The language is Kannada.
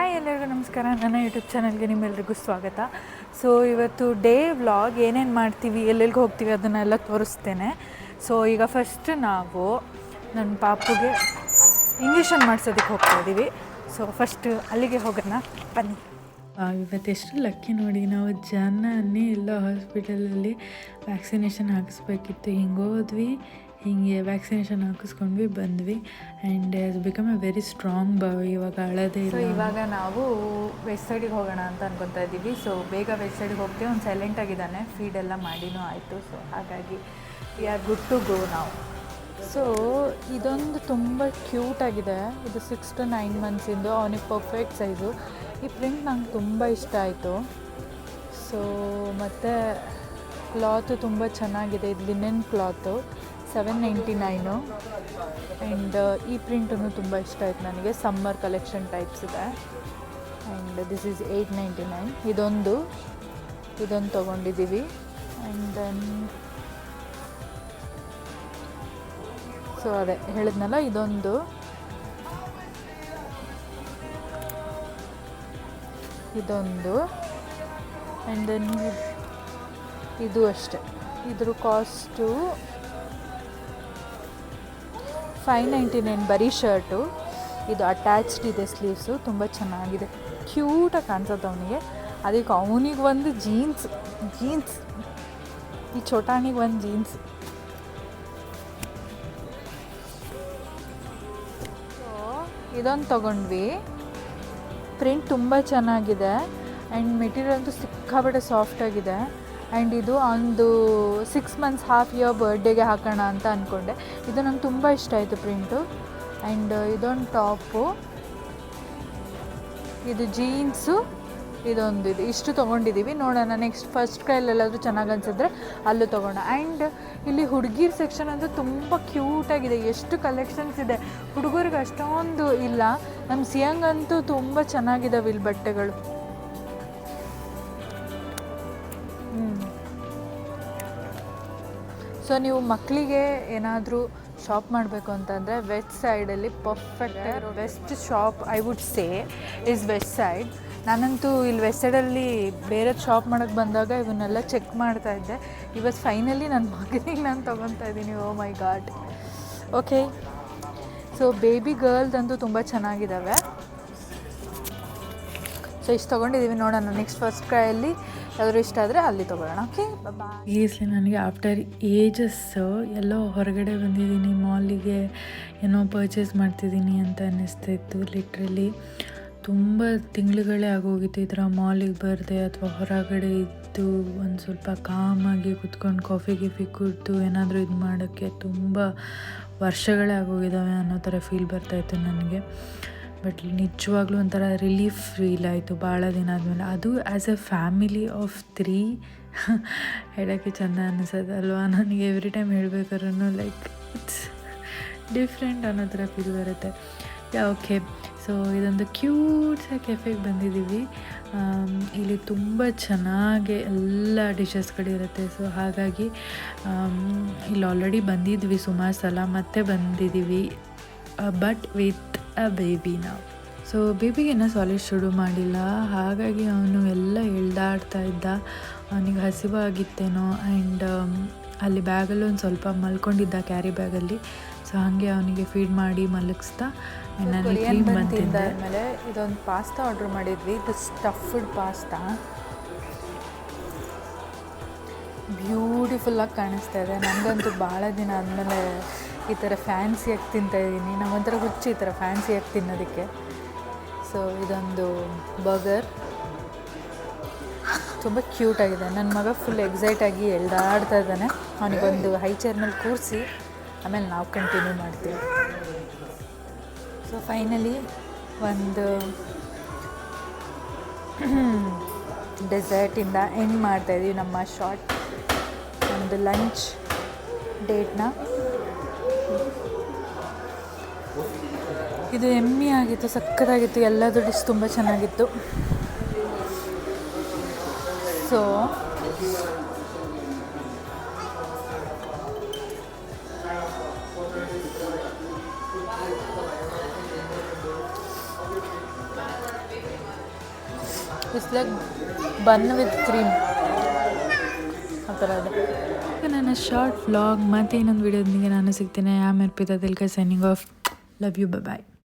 ಹಾಯ್ ಎಲ್ಲರಿಗೂ ನಮಸ್ಕಾರ. ನನ್ನ ಯೂಟ್ಯೂಬ್ ಚಾನಲ್ಗೆ ನಿಮ್ಮೆಲ್ಲರಿಗೂ ಸ್ವಾಗತ. ಸೊ ಇವತ್ತು ಡೇ ವ್ಲಾಗ್ ಏನೇನು ಮಾಡ್ತೀವಿ, ಎಲ್ಲೆಲ್ಲಿಗೆ ಹೋಗ್ತೀವಿ ಅದನ್ನೆಲ್ಲ ತೋರಿಸ್ತೇನೆ. ಸೊ ಈಗ ಫಸ್ಟ್ ನಾವು ನನ್ನ ಪಾಪುಗೆ ಇಂಜೆಕ್ಷನ್ ಮಾಡಿಸೋದಕ್ಕೆ ಹೋಗ್ತಾ ಇದ್ದೀವಿ. ಸೊ ಫಸ್ಟ್ ಅಲ್ಲಿಗೆ ಹೋಗೋಣ ಬನ್ನಿ. ಇವತ್ತೆಷ್ಟು ಲಕ್ಕಿ ನೋಡಿ, ನಾವು ಜನನೇ ಎಲ್ಲ ಹಾಸ್ಪಿಟಲಲ್ಲಿ ವ್ಯಾಕ್ಸಿನೇಷನ್ ಹಾಕಿಸ್ಬೇಕಿತ್ತು. ಹಿಂಗೆ ಹೋದ್ವಿ, ಹೀಗೆ ವ್ಯಾಕ್ಸಿನೇಷನ್ ಹಾಕಿಸ್ಕೊಂಡ್ವಿ, ಬಂದ್ವಿ. And it's become a very strong boy. ಇವಾಗ ಅಳೋದೇ ಇಲ್ಲ. ಇವಾಗ ನಾವು ವೆಸ್ಟ್ ಸೈಡಿಗೆ ಹೋಗೋಣ ಅಂತ ಅನ್ಕೊತಾ ಇದ್ದೀವಿ. ಸೊ ಬೇಗ ವೆಸ್ಟ್ ಸೈಡಿಗೆ ಹೋಗ್ತೀವಿ. ಒಂದು ಸೈಲೆಂಟಾಗಿದ್ದಾನೆ, ಫೀಡೆಲ್ಲ ಮಾಡಿನೂ ಆಯಿತು. ಸೊ ಹಾಗಾಗಿ we are good to go ನಾವು. ಸೊ ಇದೊಂದು ತುಂಬ ಕ್ಯೂಟಾಗಿದೆ. ಇದು 6 to 9 months ಅವನಿಗೆ ಪರ್ಫೆಕ್ಟ್ ಸೈಜು. ಈ ಪ್ರಿಂಟ್ ನಂಗೆ ತುಂಬ ಇಷ್ಟ ಆಯಿತು. ಸೊ ಮತ್ತು ಕ್ಲಾತು ತುಂಬ ಚೆನ್ನಾಗಿದೆ. ಇದು ಲಿನೆನ್ ಕ್ಲಾತು, $7.99. ಆ್ಯಂಡ್ ಈ ಪ್ರಿಂಟೂ ತುಂಬ ಇಷ್ಟ ಆಯ್ತು ನನಗೆ. ಸಮ್ಮರ್ ಕಲೆಕ್ಷನ್ ಟೈಪ್ಸ್ ಇದೆ. And this is $8.99. ಇದೊಂದು ತೊಗೊಂಡಿದ್ದೀವಿ. ಆ್ಯಂಡ್ ದೆನ್ ಸೊ ಅದೇ ಹೇಳಿದ್ನಲ್ಲ, ಇದೊಂದು ಆ್ಯಂಡ್ ದೆನ್ ಇದು ಅಷ್ಟೆ. ಇದ್ರ ಕಾಸ್ಟು $5.99 ಬರೀ ಶರ್ಟು. ಇದು ಅಟ್ಯಾಚ್ಡ್ ಇದೆ, ಸ್ಲೀವ್ಸು ತುಂಬ ಚೆನ್ನಾಗಿದೆ. ಕ್ಯೂಟಾಗಿ ಕಾಣಿಸುತ್ತೆ ಅವನಿಗೆ. ಅದಕ್ಕೆ ಅವನಿಗೆ ಒಂದು ಜೀನ್ಸ್ ಈ ಚೋಟಾಣಿಗೆ ಒಂದು ಜೀನ್ಸ್. ಸೊ ಇದೊಂದು ತೊಗೊಂಡ್ವಿ. ಪ್ರಿಂಟ್ ತುಂಬ ಚೆನ್ನಾಗಿದೆ. ಆ್ಯಂಡ್ ಮೆಟೀರಿಯಲ್ ಅಂತೂ ಸಿಕ್ಕಾಪಟ್ಟೆ ಸಾಫ್ಟಾಗಿದೆ. ಆ್ಯಂಡ್ ಇದು ಒಂದು 6 months ಹಾಫ್ ಇಯರ್ ಬರ್ಡೇಗೆ ಹಾಕೋಣ ಅಂತ ಅಂದ್ಕೊಂಡೆ. ಇದು ನಂಗೆ ತುಂಬ ಇಷ್ಟ ಆಯಿತು ಪ್ರಿಂಟು. ಆ್ಯಂಡ್ ಇದೊಂದು ಟಾಪು, ಇದು ಜೀನ್ಸು, ಇದೊಂದು ಇಷ್ಟು ತೊಗೊಂಡಿದ್ದೀವಿ. ನೋಡೋಣ ನೆಕ್ಸ್ಟ್ ಫಸ್ಟ್ ಕ್ರೈಲೆಲ್ಲಾದರೂ ಚೆನ್ನಾಗಿ ಅನಿಸಿದ್ರೆ ಅಲ್ಲೂ ತೊಗೋಣ. ಆ್ಯಂಡ್ ಇಲ್ಲಿ ಹುಡುಗಿರ ಸೆಕ್ಷನ್ ಅಂತೂ ತುಂಬ ಕ್ಯೂಟಾಗಿದೆ. ಎಷ್ಟು ಕಲೆಕ್ಷನ್ಸ್ ಇದೆ. ಹುಡುಗರಿಗೆ ಅಷ್ಟೊಂದು ಇಲ್ಲ. ನಮ್ಮ ಸಿಯಂಗಂತೂ ತುಂಬ ಚೆನ್ನಾಗಿದ್ದಾವೆ ಇಲ್ಲಿ ಬಟ್ಟೆಗಳು. ಸೊ ನೀವು ಮಕ್ಕಳಿಗೆ ಏನಾದರೂ ಶಾಪ್ ಮಾಡಬೇಕು ಅಂತಂದರೆ ವೆಸ್ಟ್ ಸೈಡಲ್ಲಿ perfect best shop I would say is west side. ನಾನಂತೂ ಇಲ್ಲಿ ವೆಸ್ಟ್ ಸೈಡಲ್ಲಿ ಬೇರೆ ಶಾಪ್ ಮಾಡೋಕ್ಕೆ ಬಂದಾಗ ಇವನ್ನೆಲ್ಲ ಚೆಕ್ ಮಾಡ್ತಾಯಿದ್ದೆ. ಇವತ್ತು ಫೈನಲಿ ನನ್ನ ಮಗನಿಗೆ ನಾನು ತೊಗೊತಾ ಇದ್ದೀನಿ. ಓ ಮೈ ಗಾಡ್. ಓಕೆ, ಸೊ ಬೇಬಿ ಗರ್ಲ್ದಂತೂ ತುಂಬ ಚೆನ್ನಾಗಿದ್ದಾವೆ. ಸೊ ಇಷ್ಟು ತೊಗೊಂಡಿದ್ದೀವಿ. ನೋಡೋಣ ನೆಕ್ಸ್ಟ್ ಫಸ್ಟ್ ಕ್ರೈಯಲ್ಲಿ ಯಾವ್ದಾದ್ರು ಇಷ್ಟ ಆದರೆ ಅಲ್ಲಿ ತೊಗೊಳ್ಳೋಣ. ಓಕೆ, ಈಸ್ಲಿ ನನಗೆ ಆಫ್ಟರ್ ಏಜಸ್ ಎಲ್ಲೋ ಹೊರಗಡೆ ಬಂದಿದ್ದೀನಿ, ಮಾಲಿಗೆ ಏನೋ ಪರ್ಚೇಸ್ ಮಾಡ್ತಿದ್ದೀನಿ ಅಂತ ಅನ್ನಿಸ್ತಾಯಿತ್ತು. ಲಿಟ್ರಲಿ ತುಂಬ ತಿಂಗಳುಗಳೇ ಆಗೋಗಿತ್ತು ಈ ಥರ ಮಾಲಿಗೆ ಬರದೆ ಅಥವಾ ಹೊರಗಡೆ ಇದ್ದು ಒಂದು ಸ್ವಲ್ಪ ಕಾಮಾಗಿ ಕುತ್ಕೊಂಡು ಕಾಫಿ ಕುಡಿದು ಏನಾದರೂ ಇದು ಮಾಡೋಕ್ಕೆ ತುಂಬ ವರ್ಷಗಳೇ ಆಗೋಗಿದ್ದಾವೆ ಅನ್ನೋ ಥರ ಫೀಲ್ ಬರ್ತಾಯಿತ್ತು ನನಗೆ. ಬಟ್ ನಿಜವಾಗ್ಲೂ ಒಂಥರ ರಿಲೀಫ್ ಫೀಲ್ ಆಯಿತು ಭಾಳ ದಿನ ಆದಮೇಲೆ. ಅದು ಆ್ಯಸ್ ಎ ಫ್ಯಾಮಿಲಿ ಆಫ್ 3 ಹೇಳೋಕ್ಕೆ ಚೆಂದ ಅನ್ನಿಸೋದು ಅಲ್ವಾ. ನನಗೆ ಎವ್ರಿ ಟೈಮ್ ಹೇಳ್ಬೇಕಾದ್ರೂ ಲೈಕ್ ಇಟ್ಸ್ ಡಿಫ್ರೆಂಟ್ ಅನ್ನೋ ಥರ ಫೀಲ್ ಬರುತ್ತೆ. ಓಕೆ, ಸೊ ಇದೊಂದು ಕ್ಯೂಟ್ ಕೆಫೆಗೆ ಬಂದಿದ್ದೀವಿ. ಇಲ್ಲಿ ತುಂಬ ಚೆನ್ನಾಗಿ ಎಲ್ಲ ಡಿಶಸ್ಗಳಿರುತ್ತೆ. ಸೊ ಹಾಗಾಗಿ ಇಲ್ಲಿ ಆಲ್ರೆಡಿ ಬಂದಿದ್ವಿ ಸುಮಾರು ಸಲ, ಮತ್ತೆ ಬಂದಿದ್ದೀವಿ. ಬಟ್ ವಿತ್ ಅ ಬೇಬಿ ನಾವು. ಸೊ ಬೇಬಿಗೇನೋ ಸಾಲಿಡ್ ಶುರು ಮಾಡಿಲ್ಲ, ಹಾಗಾಗಿ ಅವನು ಎಲ್ಲ ಎಳ್ದಾಡ್ತಾ ಇದ್ದ. ಅವನಿಗೆ ಹಸಿವಾಗಿತ್ತೇನೋ. ಆ್ಯಂಡ್ ಅಲ್ಲಿ ಬ್ಯಾಗಲ್ಲಿ ಒಂದು ಸ್ವಲ್ಪ ಮಲ್ಕೊಂಡಿದ್ದ, ಕ್ಯಾರಿ ಬ್ಯಾಗಲ್ಲಿ. ಸೊ ಹಾಗೆ ಅವನಿಗೆ ಫೀಡ್ ಮಾಡಿ ಮಲಗಿಸ್ತಾ ನಾನು ಆದಮೇಲೆ ಇದೊಂದು ಪಾಸ್ತಾ ಆರ್ಡ್ರ್ ಮಾಡಿದ್ವಿ. ಇದು ಸ್ಟಫ್ಡ್ ಪಾಸ್ತಾ ಬ್ಯೂಟಿಫುಲ್ಲಾಗಿ ಕಾಣಿಸ್ತಾ ಇದೆ. ನನಗಂತೂ ಭಾಳ ದಿನ ಆದಮೇಲೆ ಈ ಥರ ಫ್ಯಾನ್ಸಿಯಾಗಿ ತಿಂತಾಯಿದ್ದೀನಿ. ನಮ್ಮಂಥರ ಹುಚ್ಚು ಈ ಥರ ಫ್ಯಾನ್ಸಿಯಾಗಿ ತಿನ್ನೋದಕ್ಕೆ. ಸೊ ಇದೊಂದು ಬರ್ಗರ್ ತುಂಬ ಕ್ಯೂಟಾಗಿದೆ. ನನ್ನ ಮಗ ಫುಲ್ ಎಕ್ಸೈಟಾಗಿ ಎಳ್ದಾಡ್ತಾ ಇದ್ದಾನೆ. ಅವನಿಗೊಂದು ಹೈ ಚೇರ್ ಮೇಲೆ ಕೂರಿಸಿ ಆಮೇಲೆ ನಾವು ಕಂಟಿನ್ಯೂ ಮಾಡ್ತೀವಿ. ಸೊ ಫೈನಲಿ ಒಂದು ಡೆಸರ್ಟಿಂದ ಎಂಡ್ ಮಾಡ್ತಾಯಿದ್ದೀವಿ ನಮ್ಮ ಶಾರ್ಟ್ ಒಂದು ಲಂಚ್ ಡೇಟ್ನ. ಇದು ಎಮ್ಮಿ ಆಗಿತ್ತು, ಸಕ್ಕತ್ತಾಗಿತ್ತು. ಎಲ್ಲದೂ ಡಿಶ್ ತುಂಬ ಚೆನ್ನಾಗಿತ್ತು. So it's like bun with cream ಆ ಥರ ಇದೆ. ನನ್ನ ಶಾರ್ಟ್ ವ್ಲಾಗ್ ಮತ್ತು ಇನ್ನೊಂದು ವೀಡಿಯೋದೊಂದಿಗೆ ನಾನು ಸಿಗ್ತೀನಿ. I am Arpita Dilkar signing off. Love you, bye.